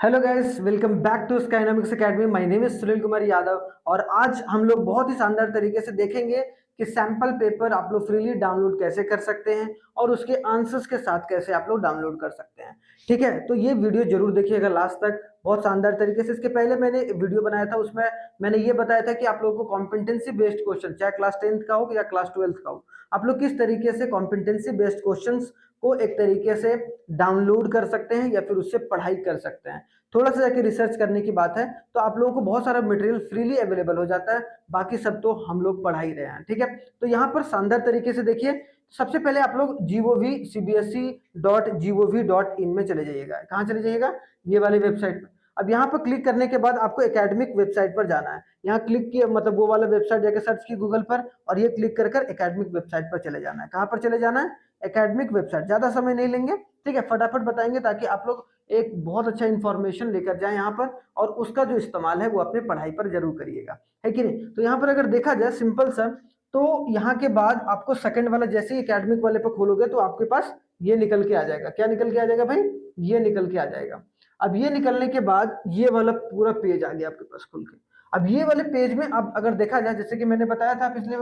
Hello guys, welcome back to Skynomics academy. My name is Sunil Kumar Yadav और आज हम लोग बहुत ही शानदार तरीके से देखेंगे कि सैंपल पेपर आप लोग फ्रीली डाउनलोड कैसे कर सकते हैं और उसके आंसर्स के साथ कैसे आप लोग डाउनलोड कर सकते हैं। ठीक है, तो ये वीडियो जरूर देखिएगा लास्ट तक, बहुत शानदार तरीके से। इसके पहले मैंने वीडियो बनाया था, उसमें मैंने ये बताया था कि आप लोगों को कॉम्पिटेंसी बेस्ड क्वेश्चन, चाहे क्लास 10th का हो या क्लास 12th का हो, आप लोग किस तरीके से कॉम्पिटेंसी बेस्ड क्वेश्चन को एक तरीके से डाउनलोड कर सकते हैं या फिर उससे पढ़ाई कर सकते हैं। थोड़ा सा जाके रिसर्च करने की बात है, तो आप लोगों को बहुत सारा मटेरियल फ्रीली अवेलेबल हो जाता है। बाकी सब तो हम लोग पढ़ा ही रहे हैं। ठीक है, तो यहाँ पर शानदार तरीके से देखिए। सबसे पहले आप लोग gov.cbse.gov.in में चले जाइएगा। कहाँ चले जाइएगा? ये वाली वेबसाइट में। अब यहाँ पर क्लिक करने के बाद आपको एकेडमिक वेबसाइट पर जाना है। यहाँ क्लिक किया मतलब वो वाला वेबसाइट जाके सर्च की गूगल पर, और ये क्लिक कर एकेडमिक वेबसाइट पर चले जाना है। कहाँ पर चले जाना है? Academic website. ज्यादा समय नहीं लेंगे, ठीक है, फटाफट बताएंगे ताकि आप लोग एक बहुत अच्छा इंफॉर्मेशन लेकर जाए यहाँ पर, और उसका जो इस्तेमाल है वो अपने पढ़ाई पर जरूर करिएगा, है कि नहीं। तो यहाँ पर अगर देखा जाए सिंपल सा, तो यहाँ के बाद आपको सेकंड वाला जैसे ही एकेडमिक वाले पर खोलोगे तो आपके पास ये निकल के आ जाएगा। क्या निकल के आ जाएगा भाई? ये निकल के आ जाएगा। अब ये निकलने के बाद ये वाला पूरा पेज आ गया आपके पास खुल के। अब ये वाले पेज में अब अगर देखा जाए, जैसे कि मैंने बताया था पिछले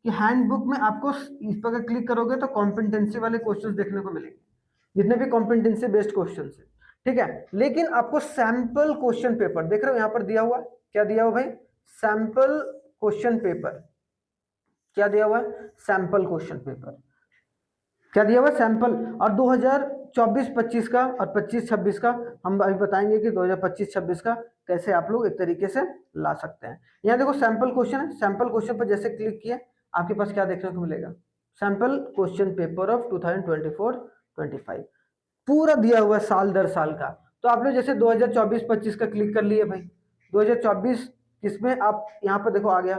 कि हैंडबुक में आपको इस पर क्लिक करोगे तो कॉम्पिटेंसी वाले क्वेश्चंस देखने को मिलेंगे, जितने भी कॉम्पिटेंसी बेस्ड क्वेश्चन है। ठीक है, लेकिन आपको सैंपल क्वेश्चन पेपर देख रहे हो यहाँ पर दिया हुआ, क्या दिया हुआ भाई? Sample question paper. क्या दिया हुआ है? Sample question paper. क्या दिया हुआ? सैंपल। और 2024-25 का और 25-26 का हम अभी बताएंगे कि 2025-26 का कैसे आप लोग एक तरीके से ला सकते हैं। यहाँ देखो सैंपल क्वेश्चन है। सैंपल क्वेश्चन पर जैसे क्लिक किए, आपके पास क्या देखने को मिलेगा? सैंपल क्वेश्चन पेपर ऑफ 2024-25 पूरा दिया हुआ है साल दर साल का। तो आप लोग जैसे 2024-25 का क्लिक कर लिए भाई, 2024 किसमें आप यहाँ पर देखो आ गया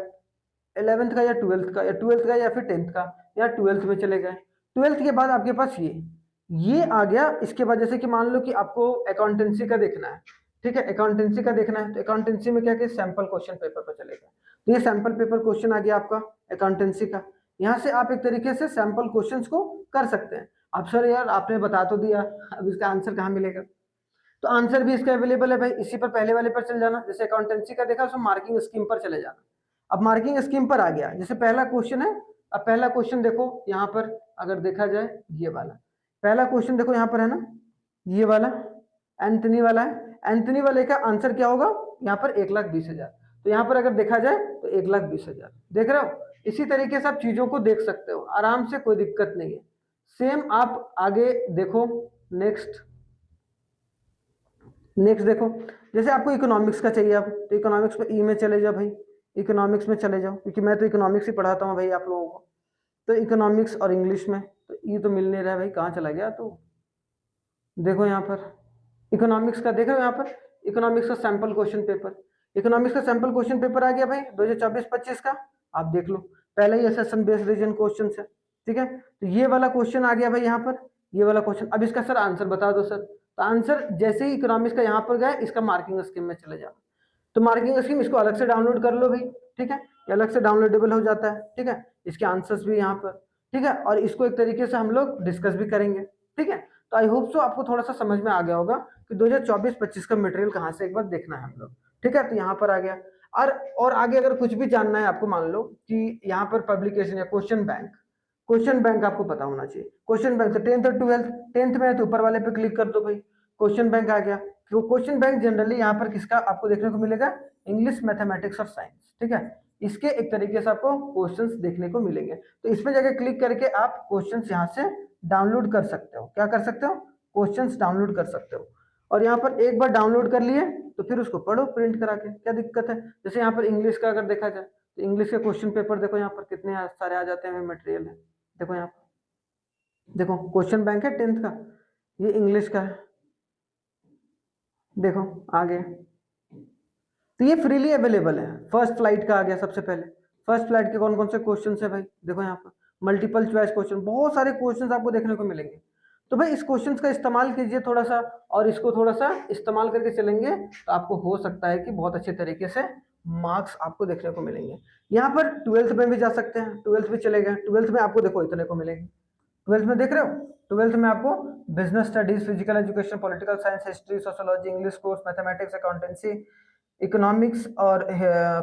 11th का या 12th का, या 12th का या फिर 10th का, या 12th में चले गए। 12th के बाद आपके पास ये आ गया। इसके बाद जैसे कि मान लो कि आपको अकाउंटेंसी का देखना है, ठीक है, अकाउंटेंसी का देखना है, तो अकाउंटेंसी में क्या सैंपल क्वेश्चन पेपर पर चलेगा। तो ये सैंपल पेपर क्वेश्चन आ गया आपका अकाउंटेंसी का। यहाँ से आप एक तरीके से सैंपल क्वेश्चंस को कर सकते हैं। अब सर यार आपने बता तो दिया, अब इसका आंसर कहाँ मिलेगा? तो आंसर भी इसका अवेलेबल है भाई, इसी पर पहले वाले पर चल जाना। जैसे अकाउंटेंसी का देखा, उसमें मार्किंग स्कीम पर चले जाना। अब मार्किंग स्कीम पर आ गया, जैसे पहला क्वेश्चन है। अब पहला क्वेश्चन देखो यहाँ पर, अगर देखा जाए ये वाला पहला क्वेश्चन देखो यहाँ पर है ना, ये वाला एंथनी वाला है। एंथनी वाले का आंसर क्या होगा? यहाँ पर 1,20,000। तो यहाँ पर अगर देखा जाए तो 1,20,000 देख रहे हो। इसी तरीके से आप चीजों को देख सकते हो आराम से, कोई दिक्कत नहीं है। सेम आप आगे देखो, नेक्स्ट नेक्स्ट देखो, जैसे आपको इकोनॉमिक्स का चाहिए अब, तो इकोनॉमिक्स में ई में चले जाओ भाई, इकोनॉमिक्स में चले जाओ, क्योंकि मैं तो इकोनॉमिक्स ही पढ़ाता हूँ भाई आप लोगों को। तो इकोनॉमिक्स और इंग्लिश में तो ई तो मिल नहीं रहा है भाई, कहाँ चला गया? तो देखो यहाँ पर इकोनॉमिक्स का देख रहे हो, यहाँ पर इकोनॉमिक्स का सैंपल क्वेश्चन पेपर। इकोनॉमिक्स का सैंपल क्वेश्चन पेपर आ गया भाई 2024-25 का। आप देख लो, पहले ही सेशन बेस्ड रीजन क्वेश्चन है। ठीक है, तो ये वाला क्वेश्चन आ गया भाई यहाँ पर, ये वाला क्वेश्चन। अब इसका सर आंसर बता दो सर। तो आंसर जैसे ही इकोनॉमिक्स का यहाँ पर गया, इसका मार्किंग स्कीम में चले जाओ। तो मार्किंग स्कीम इसको अलग से डाउनलोड कर लो भाई। ठीक है, ये अलग से डाउनलोडेबल हो जाता है। ठीक है, इसके आंसर्स भी यहाँ पर। ठीक है, और इसको एक तरीके से हम लोग डिस्कस भी करेंगे। ठीक है, तो आई होप सो आपको थोड़ा सा समझ में आ गया होगा कि 2024-25 का मटेरियल कहाँ से एक बार देखना है हम लोग। ठीक है, तो यहाँ पर आ गया। और आगे अगर कुछ भी जानना है आपको, मान लो कि यहाँ पर पब्लिकेशन या क्वेश्चन बैंक, क्वेश्चन बैंक आपको पता होना चाहिए। क्वेश्चन बैंक तो 10th और 12th, 10th में है तो ऊपर वाले पे क्लिक कर दो भाई, क्वेश्चन बैंक आ गया। तो क्वेश्चन बैंक जनरली यहाँ पर किसका आपको देखने को मिलेगा? इंग्लिश, मैथमेटिक्स और साइंस। ठीक है, इसके एक तरीके से आपको क्वेश्चंस देखने को मिलेंगे। तो इसमें जाके क्लिक करके आप क्वेश्चंस यहाँ से डाउनलोड कर सकते हो। क्या कर सकते हो? क्वेश्चंस डाउनलोड कर सकते हो। और यहाँ पर एक बार डाउनलोड कर लिए तो फिर उसको पढ़ो प्रिंट करा के, क्या दिक्कत है? जैसे यहाँ पर इंग्लिश का अगर देखा जाए, तो इंग्लिश के क्वेश्चन पेपर देखो यहाँ पर कितने सारे आ जाते हैं, मटेरियल है। देखो यहाँ पर देखो क्वेश्चन बैंक है 10th का, ये इंग्लिश का है। देखो आगे, तो ये फ्रीली अवेलेबल है। फर्स्ट फ्लाइट का आ गया सबसे पहले। फर्स्ट फ्लाइट के कौन कौन से क्वेश्चन है भाई? देखो यहाँ पर मल्टीपल चॉइस क्वेश्चन, बहुत सारे क्वेश्चंस आपको देखने को मिलेंगे। तो भाई इस क्वेश्चंस का इस्तेमाल कीजिए थोड़ा सा, और इसको थोड़ा सा इस्तेमाल करके चलेंगे तो आपको हो सकता है कि बहुत अच्छे तरीके से मार्क्स आपको देखने को मिलेंगे। यहाँ पर 12th में भी जा सकते हैं, 12th भी चले गए, 12th में आपको देखो इतने को मिलेंगे। ट्वेल्थ में देख रहे हो, ट्वेल्थ में आपको business studies, physical education, political science, history, sociology, English course, mathematics, accountancy, economics और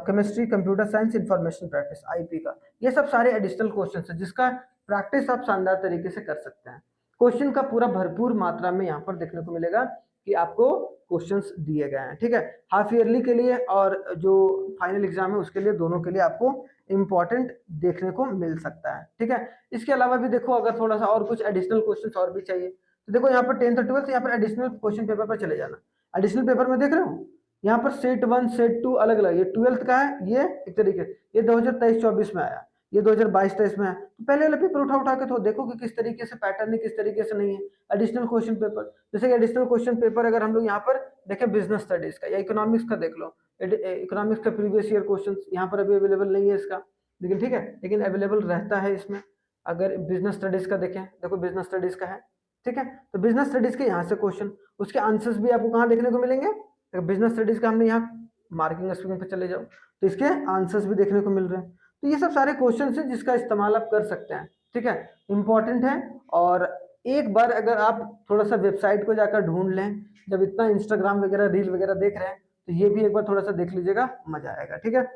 chemistry, computer science, information practice, IP का, ये सब सारे एडिशनल क्वेश्चन है जिसका प्रैक्टिस आप शानदार तरीके से कर सकते हैं। क्वेश्चन का पूरा भरपूर मात्रा में यहाँ पर देखने को मिलेगा कि आपको क्वेश्चंस दिए गए हैं, ठीक है। हाफ ईयरली के लिए और जो फाइनल एग्जाम है उसके लिए, दोनों के लिए आपको इंपॉर्टेंट देखने को मिल सकता है, ठीक है। इसके अलावा भी देखो, अगर थोड़ा सा और कुछ एडिशनल क्वेश्चंस और भी चाहिए तो देखो यहाँ पर 10th और 12th, यहाँ पर एडिशनल क्वेश्चन पेपर पर चले जाना। एडिशनल पेपर में देख रहे हो यहाँ पर सेट 1 सेट 2 अलग अलग, ये 12th का है, ये एक तरीके, ये 2023-24 में आया, ये 2022-23 में है। तो पहले वाला पेपर उठा के तो देखो कि किस तरीके से पैटर्न है, किस तरीके से नहीं है। एडिशनल क्वेश्चन पेपर, जैसे कि एडिशनल क्वेश्चन पेपर अगर हम लोग यहाँ पर देखें बिजनेस स्टडीज का या इकोनॉमिक्स का देख लो, इकोनॉमिक्स का प्रीवियस ईयर क्वेश्चन यहाँ पर अभी अवेलेबल नहीं है इसका, लेकिन ठीक है, लेकिन अवेलेबल रहता है इसमें। अगर बिजनेस स्टडीज का देखें, देखो बिजनेस स्टडीज का है, ठीक है। तो बिजनेस स्टडीज के यहाँ से क्वेश्चन, उसके आंसर्स भी आपको कहाँ देखने को मिलेंगे, बिजनेस स्टडीज का हमने यहाँ मार्किंग स्क्रीन पर चले जाओ तो इसके आंसर्स भी देखने को मिल रहे हैं। तो ये सब सारे क्वेश्चन है जिसका इस्तेमाल आप कर सकते हैं, ठीक है, इंपॉर्टेंट है। और एक बार अगर आप थोड़ा सा वेबसाइट को जाकर ढूंढ लें, जब इतना इंस्टाग्राम वगैरह रील वगैरह देख रहे हैं तो ये भी एक बार थोड़ा सा देख लीजिएगा, मजा आएगा, ठीक है।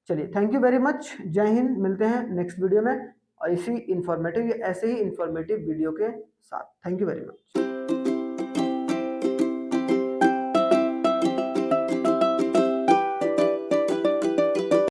चलिए, थैंक यू वेरी मच, जय हिंद, मिलते हैं नेक्स्ट वीडियो में और इसी इंफॉर्मेटिव, ऐसे ही इंफॉर्मेटिव वीडियो के साथ। Thank you very much.